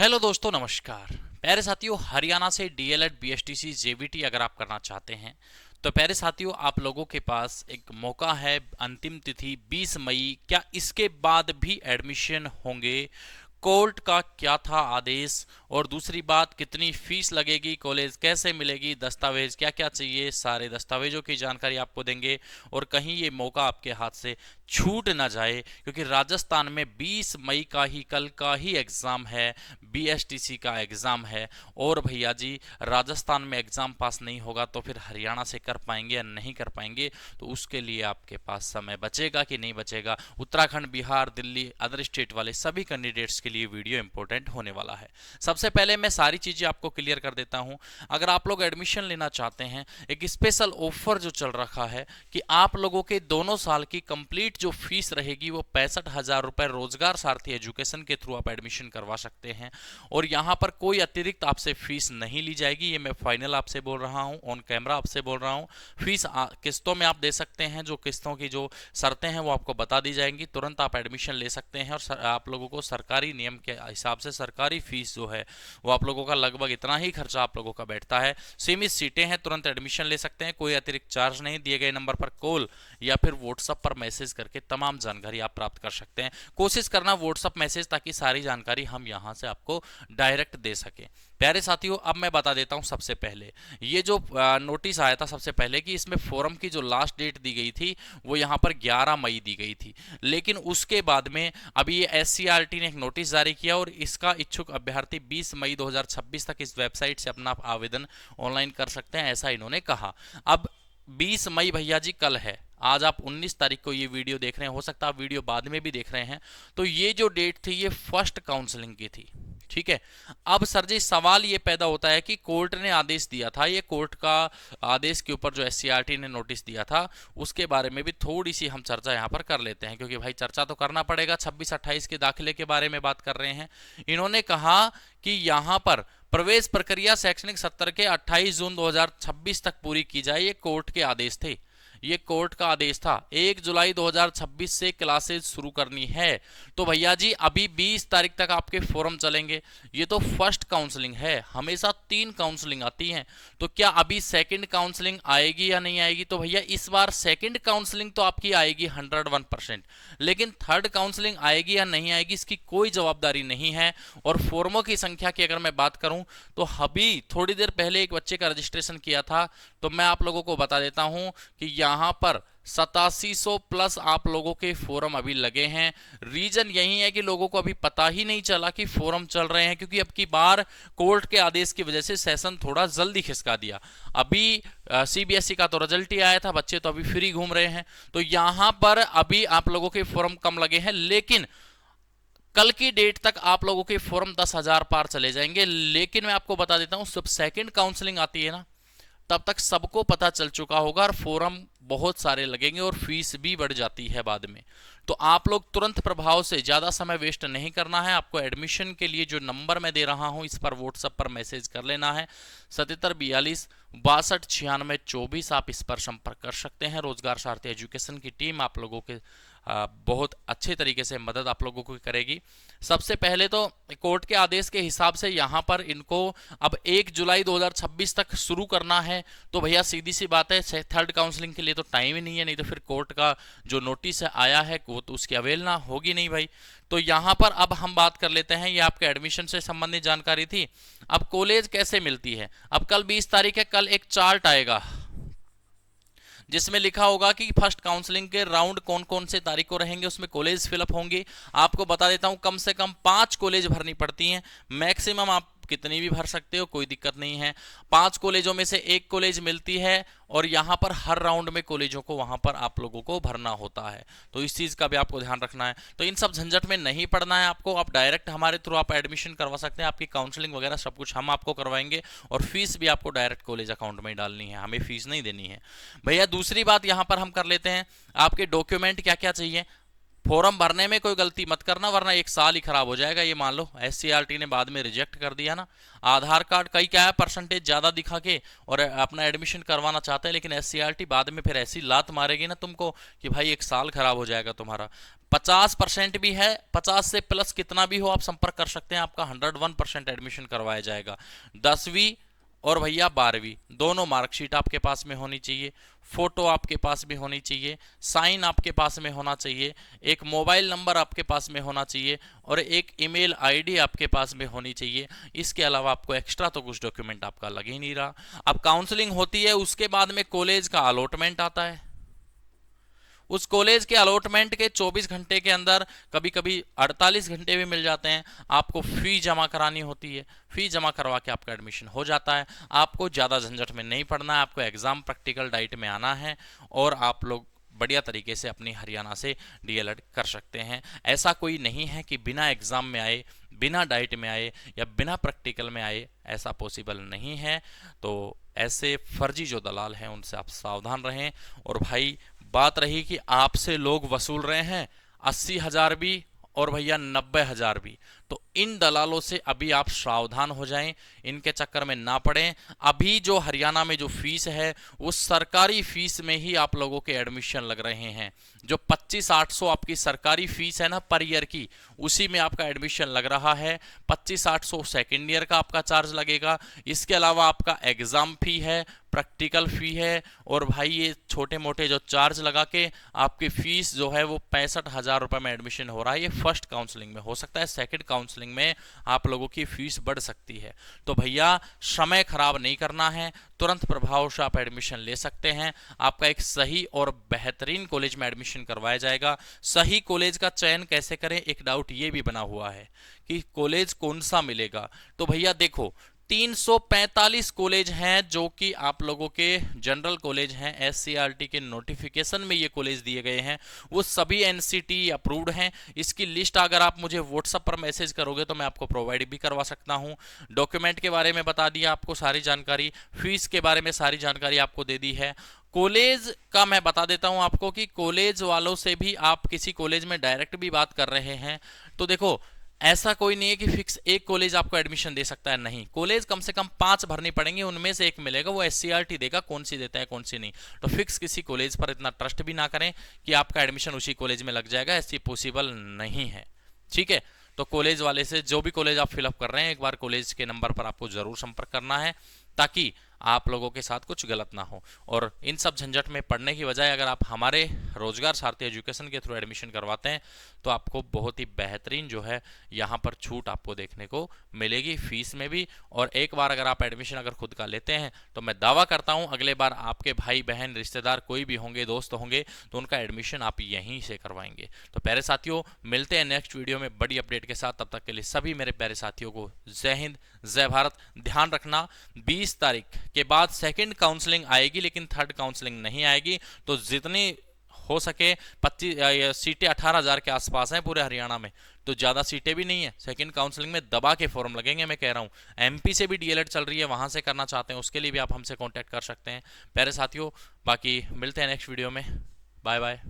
Hello दोस्तों, नमस्कार। प्यारे साथियों, हरियाणा से डीएलएड बीएसटीसी जेवीटी अगर आप करना चाहते हैं तो प्यारे साथियों, आप लोगों के पास एक मौका है। अंतिम तिथि 20 मई। क्या इसके बाद भी एडमिशन होंगे? कोर्ट का क्या था आदेश? और दूसरी बात, कितनी फीस लगेगी, कॉलेज कैसे मिलेगी, दस्तावेज क्या क्या चाहिए, सारे दस्तावेजों की जानकारी आपको देंगे। और कहीं ये मौका आपके हाथ से छूट ना जाए, क्योंकि राजस्थान में 20 मई का ही, कल का ही एग्जाम है, बीएसटीसी का एग्जाम है। और भैया जी, राजस्थान में एग्जाम पास नहीं होगा तो फिर हरियाणा से कर पाएंगे या नहीं कर पाएंगे? तो उसके लिए आपके पास समय बचेगा कि नहीं बचेगा? उत्तराखंड, बिहार, दिल्ली, अदर स्टेट वाले सभी कैंडिडेट्स के लिए वीडियो इंपॉर्टेंट होने वाला है। सबसे पहले मैं सारी चीजें आपको क्लियर कर देता हूं। अगर आप लोग एडमिशन लेना चाहते हैं, एक स्पेशल ऑफर जो चल रखा है कि आप लोगों के दोनों साल की कंप्लीट जो फीस रहेगी वो 65,000 रुपए रोजगार सारथी एजुकेशन के थ्रू आप एडमिशन करवा सकते हैं। और यहां पर कोई अतिरिक्त आपसे फीस नहीं ली जाएगी। ये मैं फाइनल आपसे बोल रहा हूं, ऑन कैमरा आपसे बोल रहा हूं। फीस किस्तों में आप दे सकते हैं। जो किस्तों की जो शर्तें हैं वो आपको बता दी जाएंगी। तुरंत आप एडमिशन ले सकते हैं। और आप लोगों को सरकारी नियम के हिसाब से सरकारी फीस जो है वो आप लोगों का लगभग इतना ही खर्चा आप लोगों का बैठता है। सीमित सीटें हैं, तुरंत एडमिशन ले सकते हैं, कोई अतिरिक्त चार्ज नहीं। दिए गए नंबर पर कॉल या फिर व्हाट्सएप पर मैसेज करके तमाम जानकारी आप प्राप्त कर सकते हैं। कोशिश करना व्हाट्सएप मैसेज, ताकि सारी जानकारी हम यहां से आपको डायरेक्ट दे सके। प्यारे साथियों, अब मैं बता देता हूं सबसे पहले, ये जो नोटिस आया था सबसे पहले कि इसमें फॉरम की जो लास्ट डेट दी गई थी वो यहां पर 11 मई दी गई थी। लेकिन उसके बाद में अभी ये एससीईआरटी ने एक नोटिस जारी किया और इसका इच्छुक अभ्यर्थी 20 मई 2026 तक इस वेबसाइट से अपना आवेदन ऑनलाइन कर सकते हैं, ऐसा इन्होंने कहा। अब 20 मई भैया जी कल है। आज आप 19 तारीख को ये वीडियो देख रहे हैं, हो सकता है आप वीडियो बाद में भी देख रहे हैं। तो ये जो डेट थी ये फर्स्ट काउंसलिंग की थी, ठीक है। अब सर जी सवाल ये पैदा होता है कि कोर्ट ने आदेश दिया था, ये कोर्ट का आदेश के ऊपर जो एससीईआरटी ने नोटिस दिया था उसके बारे में भी थोड़ी सी हम चर्चा यहाँ पर कर लेते हैं, क्योंकि भाई चर्चा तो करना पड़ेगा। 26-28 के दाखिले के बारे में बात कर रहे हैं। इन्होंने कहा कि यहाँ पर प्रवेश प्रक्रिया शैक्षणिक सत्र के 28 जून 2026 तक पूरी की जाए। ये कोर्ट के आदेश थे, ये कोर्ट का आदेश था। 1 जुलाई 2026 से क्लासेज शुरू करनी है। तो भैया जी अभी 20 तारीख तक आपके फोरम चलेंगे। ये तो फर्स्ट काउंसलिंग है, हमेशा 3 काउंसलिंग आती हैं। तो क्या अभी सेकंड काउंसलिंग आएगी या नहीं आएगी? तो भैया इस बार सेकंड काउंसलिंग तो आपकी आएगी 101%। लेकिन थर्ड काउंसलिंग आएगी या नहीं आएगी इसकी कोई जवाबदारी नहीं है। और फॉर्मों की संख्या की अगर मैं बात करूं तो अभी थोड़ी देर पहले एक बच्चे का रजिस्ट्रेशन किया था, तो मैं आप लोगों को बता देता हूं कि यहां पर 8700 प्लस आप लोगों के फोरम अभी लगे हैं। रीजन यही है कि लोगों को अभी पता ही नहीं चला कि फोरम चल रहे हैं, क्योंकि अब की बार कोर्ट के आदेश की वजह से सेशन थोड़ा जल्दी खिसका दिया। अभी सीबीएसई का तो रिजल्ट ही आया था, बच्चे तो अभी फ्री घूम रहे हैं। तो यहां पर अभी आप लोगों के फोरम कम लगे हैं। लेकिन कल की डेट तक आप लोगों के फोरम 10,000 पार चले जाएंगे। लेकिन मैं आपको बता देता हूं, जब सेकंड काउंसलिंग आती है ना, तब तक सबको पता चल चुका होगा और फोरम बहुत सारे लगेंगे और फीस भी बढ़ जाती है बाद में। तो आप लोग तुरंत प्रभाव से, ज्यादा समय वेस्ट नहीं करना है। आपको एडमिशन के लिए जो नंबर मैं दे रहा हूं इस पर व्हाट्सएप पर मैसेज कर लेना है। 7742 62 96 24। आप इस पर संपर्क कर सकते हैं। रोजगार सारथी एजुकेशन की टीम आप लोगों के बहुत अच्छे तरीके से मदद आप लोगों को करेगी। सबसे पहले तो कोर्ट के आदेश के हिसाब से यहां पर इनको अब 1 जुलाई 2026 तक शुरू करना है। तो भैया सीधी सी बात है, थर्ड काउंसलिंग के लिए तो टाइम ही नहीं है। नहीं तो फिर कोर्ट का जो नोटिस आया है वो तो उसकी अवेलना होगी नहीं भाई। तो यहां पर अब हम बात कर लेते हैं, ये आपके एडमिशन से संबंधित जानकारी थी। अब कॉलेज कैसे मिलती है? अब कल 20 तारीख है, कल एक चार्ट आएगा जिसमें लिखा होगा कि फर्स्ट काउंसलिंग के राउंड कौन कौन से तारीख को रहेंगे, उसमें कॉलेज फिलअप होंगे। आपको बता देता हूं, कम से कम 5 कॉलेज भरनी पड़ती हैं। मैक्सिमम आप कितनी भी भर सकते हो, कोई दिक्कत नहीं है। 5 कॉलेजों में से एक कॉलेज मिलती है और यहां पर हर राउंड में कॉलेजों को वहां पर आप लोगों को भरना होता है। तो इस चीज का भी आपको ध्यान रखना है। तो इन सब झंझट में नहीं पड़ना है आपको। आप डायरेक्ट हमारे थ्रू आप एडमिशन करवा सकते हैं। आपकी काउंसलिंग वगैरह सब कुछ हम आपको करवाएंगे और फीस भी आपको डायरेक्ट कॉलेज अकाउंट में डालनी है, हमें फीस नहीं देनी है भैया। दूसरी बात यहां पर हम कर लेते हैं, आपके डॉक्यूमेंट क्या क्या चाहिए। फॉर्म भरने में कोई गलती मत करना, वरना एक साल ही खराब हो जाएगा। ये मान लो एससीईआरटी ने बाद में रिजेक्ट कर दिया ना, आधार कार्ड कई क्या है परसेंटेज ज्यादा दिखा के और अपना एडमिशन करवाना चाहते हैं, लेकिन एससीईआरटी बाद में फिर ऐसी लात मारेगी ना तुमको कि भाई एक साल खराब हो जाएगा तुम्हारा। 50% भी है, 50 से प्लस कितना भी हो आप संपर्क कर सकते हैं, आपका 101% एडमिशन करवाया जाएगा। 10वीं और भैया 12वीं दोनों मार्कशीट आपके पास में होनी चाहिए, फोटो आपके पास में होनी चाहिए, साइन आपके पास में होना चाहिए, एक मोबाइल नंबर आपके पास में होना चाहिए और एक ईमेल आईडी आपके पास में होनी चाहिए। इसके अलावा आपको एक्स्ट्रा तो कुछ डॉक्यूमेंट आपका लग ही नहीं रहा। अब काउंसलिंग होती है, उसके बाद में कॉलेज का अलॉटमेंट आता है। उस कॉलेज के अलॉटमेंट के 24 घंटे के अंदर कभी कभी 48 घंटे भी मिल जाते हैं, आपको फी जमा करानी होती है। फी जमा करवा के आपका एडमिशन हो जाता है। आपको ज़्यादा झंझट में नहीं पड़ना है, आपको एग्जाम प्रैक्टिकल डाइट में आना है और आप लोग बढ़िया तरीके से अपनी हरियाणा से डीएलएड कर सकते हैं। ऐसा कोई नहीं है कि बिना एग्जाम में आए, बिना डाइट में आए या बिना प्रैक्टिकल में आए, ऐसा पॉसिबल नहीं है। तो ऐसे फर्जी जो दलाल हैं उनसे आप सावधान रहें। और भाई बात रही कि आपसे लोग वसूल रहे हैं 80,000 भी और भैया 90,000 भी, तो इन दलालों से अभी आप सावधान हो जाएं, इनके चक्कर में ना पड़ें। अभी जो हरियाणा में जो फीस है वो सरकारी फीस में ही आप लोगों के एडमिशन लग रहे हैं। जो 25,800 आपकी सरकारी फीस है ना पर ईयर की, उसी में आपका एडमिशन लग रहा है। 25,800 सेकेंड ईयर का आपका चार्ज लगेगा। इसके अलावा आपका एग्जाम फी है, प्रैक्टिकल फी है और भाई ये छोटे मोटे जो चार्ज लगा के आपकी फीस जो है वो 65,000 रुपए में एडमिशन हो रहा है। ये फर्स्ट काउंसलिंग में हो सकता है, सेकंड काउंसलिंग में आप लोगों की फीस बढ़ सकती है। तो भैया समय खराब नहीं करना है, तुरंत प्रभाव से आप एडमिशन ले सकते हैं। आपका एक सही और बेहतरीन कॉलेज में एडमिशन करवाया जाएगा। सही कॉलेज का चयन कैसे करें, एक डाउट ये भी बना हुआ है कि कॉलेज कौन सा मिलेगा। तो भैया देखो 345 कॉलेज हैं जो कि आप लोगों के जनरल कॉलेज हैं, एससीईआरटी के नोटिफिकेशन में ये कॉलेज दिए गए हैं, वो सभी एनसीटी अप्रूव्ड हैं। इसकी लिस्ट अगर आप मुझे व्हाट्सएप पर मैसेज करोगे तो मैं आपको प्रोवाइड भी करवा सकता हूं। डॉक्यूमेंट के बारे में बता दिया आपको सारी जानकारी, फीस के बारे में सारी जानकारी आपको दे दी है। कॉलेज का मैं बता देता हूं आपको कि कॉलेज वालों से भी आप किसी कॉलेज में डायरेक्ट भी बात कर रहे हैं तो देखो ऐसा कोई नहीं है कि फिक्स एक कॉलेज आपको एडमिशन दे सकता है, नहीं। कॉलेज कम से कम 5 भरनी पड़ेंगे, उनमें से एक मिलेगा, वो एससीईआरटी देगा कौन सी देता है कौन सी नहीं। तो फिक्स किसी कॉलेज पर इतना ट्रस्ट भी ना करें कि आपका एडमिशन उसी कॉलेज में लग जाएगा, ऐसी पॉसिबल नहीं है, ठीक है। तो कॉलेज वाले से जो भी कॉलेज आप फिलअप कर रहे हैं, एक बार कॉलेज के नंबर पर आपको जरूर संपर्क करना है ताकि आप लोगों के साथ कुछ गलत ना हो। और इन सब झंझट में पढ़ने की बजाय अगर आप हमारे रोजगार सारथी एजुकेशन के थ्रू एडमिशन करवाते हैं तो आपको बहुत ही बेहतरीन जो है यहाँ पर छूट आपको देखने को मिलेगी फीस में भी। और एक बार अगर आप एडमिशन अगर खुद का लेते हैं तो मैं दावा करता हूँ अगले बार आपके भाई बहन रिश्तेदार कोई भी होंगे, दोस्त होंगे, तो उनका एडमिशन आप यहीं से करवाएंगे। तो प्यारे साथियों मिलते हैं नेक्स्ट वीडियो में बड़ी अपडेट के साथ। तब तक के लिए सभी मेरे प्यारे साथियों को जय हिंद जय भारत। ध्यान रखना 20 तारीख के बाद सेकंड काउंसलिंग आएगी लेकिन थर्ड काउंसलिंग नहीं आएगी। तो जितनी हो सके 25 सीटें 18,000 के आसपास हैं पूरे हरियाणा में, तो ज़्यादा सीटें भी नहीं है। सेकंड काउंसलिंग में दबा के फॉर्म लगेंगे, मैं कह रहा हूँ। एमपी से भी डीएलएड चल रही है, वहां से करना चाहते हैं उसके लिए भी आप हमसे कांटेक्ट कर सकते हैं प्यारे साथियों। बाकी मिलते हैं नेक्स्ट वीडियो में, बाय बाय।